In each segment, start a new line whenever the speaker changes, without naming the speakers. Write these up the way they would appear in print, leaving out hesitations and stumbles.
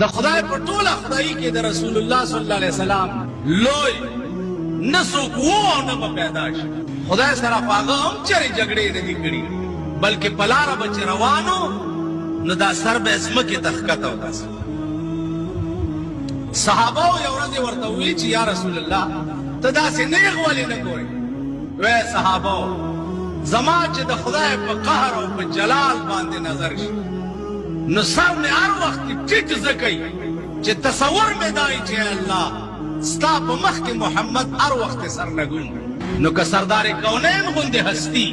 د خدای په ټوله خدایي کې د رسول الله صلی الله علیه وسلم لوی نسوک وو نه پیدا شي. خدای سره هغه هم چرې جګړې نه دي کړې، بلکې په لاره به چې روانو نو دا سر به ځمکې ته ښکته وباسي. صحابه یو ورځ ورته وویل چې یا رسول الله ته داسې نیغ ولې نه ګورې؟ وی صحابه زما چې د خدای په قهر او په جلال باندې نظر شي نو سر مې هر وخت ټیټ ځکوي چې تصور مې دای چې الله ستا په مخ کې محمد هر وخت سرنګون. نو که سردار کونین غوندې هستی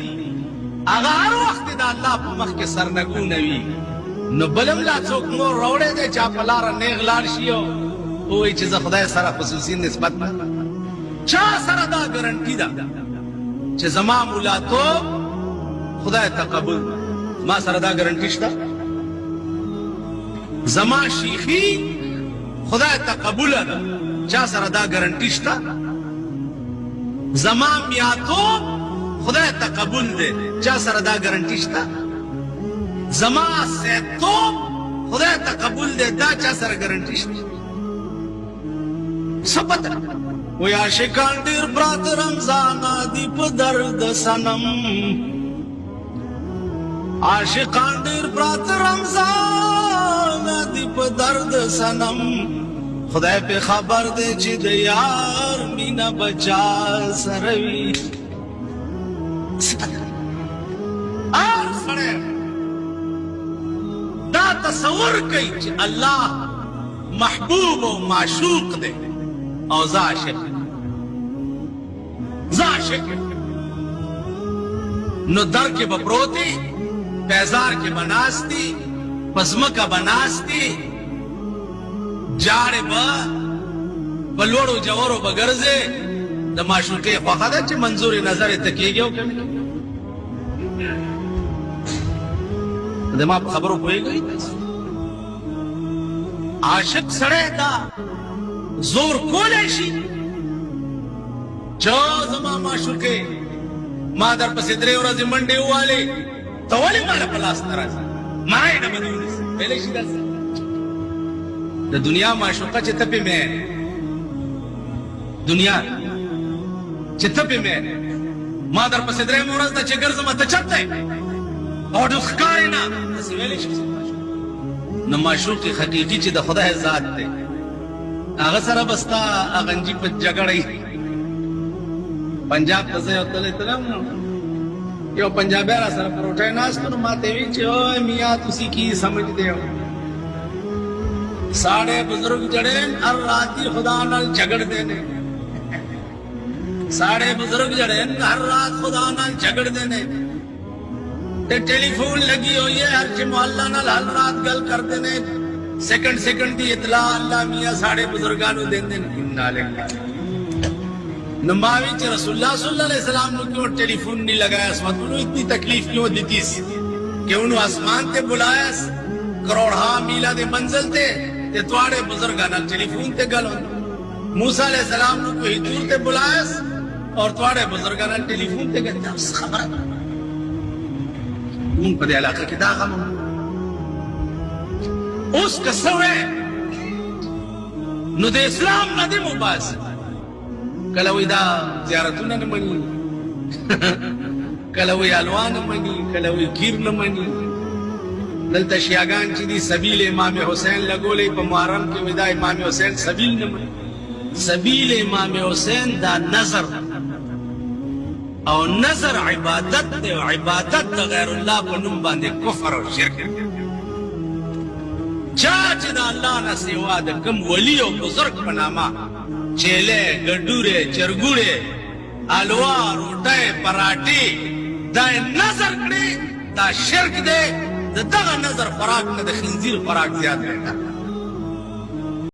هغه هر وخت د الله په مخ کې سرنګونه وي نو بلم لا څوک نور راوړی دی چا په لاره نیغ لاړ شي او ووایي چې زه خدای سره خصوصي نسبت چا سره دا ګرنټي ده چې زما مولاتوب خدای ته قبول. ما سره دا ګرنټي شته زما شیخی خدای ته قبوله ده، چا سره دا ګرنټي شته؟ زما میاتوب خدای ته قبول دی، چا سره دا ګرنټي شته؟ زما سیدتوب خدای ته قبول دی، دا چا سره ګرنټي شته؟ څه پته وی عاشقان ډېر پراته رمضانه دي په درد صنم، عاشقان ډېر پراته رمضانه دي په درد صنم، خدای په خبر دی چې د یار مینا بچا سره وي. هر سړی دا تصور کوي چې الله محبوب او معشوق دی او زه عاشق نو در کې به پروتي پیزار کې به ناستی پزمکه به ناستی جاړې به په لوړو جوارو به ګرځې د معشوقې خوښه ده چې منظور نظر یې ته کېږي او که د ما په خبرو پوهېږئ. عاشق سړی دا زور کولی شي چا زما معشوقې ما در پسې 3 ورځې منډې ووالې ته ولې ما له په لاس نه راځې مړی نه به دې ونیسي ویلی شي داسې د دنیا معشوقه چې ته پې مین دنیا چې ته پې مین ما در پسې 3 ورځ ده چې ګرځم ته چپ دی او ډېر ښکارې نه داسې ویلی شي نو معشوق حقیقي چې د خدای ذات دی هغه سره به ستا اغنجي په جګړه پنجاب ته زه یو تللی تلم نو یو پنجابی را سره پر روټۍ ناست نو ما ته وی چې او میاں تسی کی سمجھتے ہو ساڑے بزرگ جڑے ہر رات ہی خدا نال جھگڑ دینے ساڑے بزرگ جڑے ہر رات خدا نال جھگڑ دینے تے ٹیلی فون لگی ہوئی ہے ہر چی محلہ نال ہر رات گل کر دینے سیکنڈ دی اطلاع اللہ میاں ساڑے بزرگانو دین دین انہا لگا نماوی چی رسول اللہ صلی اللہ علیہ وسلم نے کیوں ٹیلی فون نہیں لگایا اس وقت انہوں اتنی تکلیف کیوں دیتی سی کہ انہوں آسمان تے بلایا کروڑہا میلہ دے منزل تے توڑے بزرگانا ٹیلی فون تے گل ہوں موسیٰ علیہ السلام نے کوئی دور تے بلایا اور توڑے بزرگانا ٹیلی فون تے گل اس خبر ان پر دے علاقہ کی داغم اس کا سوے نو دے اسلام نہ دے مباس کلوی دا زیارتون نہ منی کلوی علوان نہ منی کلوی گیر نہ منی دلتا شیعگان چی دی سبیل امام حسین لگولے پا محرم کے ودا امام حسین سبیل نہ منی سبیل امام حسین دا نظر او نظر عبادت دے و عبادت دا غیر اللہ پا نم باندے کفر و شرک چاچ دا اللہ نہ سوا دا کم ولی و بزرگ پناما چیلے گڑورے چرگوڑے علوہ روٹے پراٹی دا نظر کڑے دا شرک دے دا دغا نظر فراق نہ دا خنزیر فراق زیاد رہتا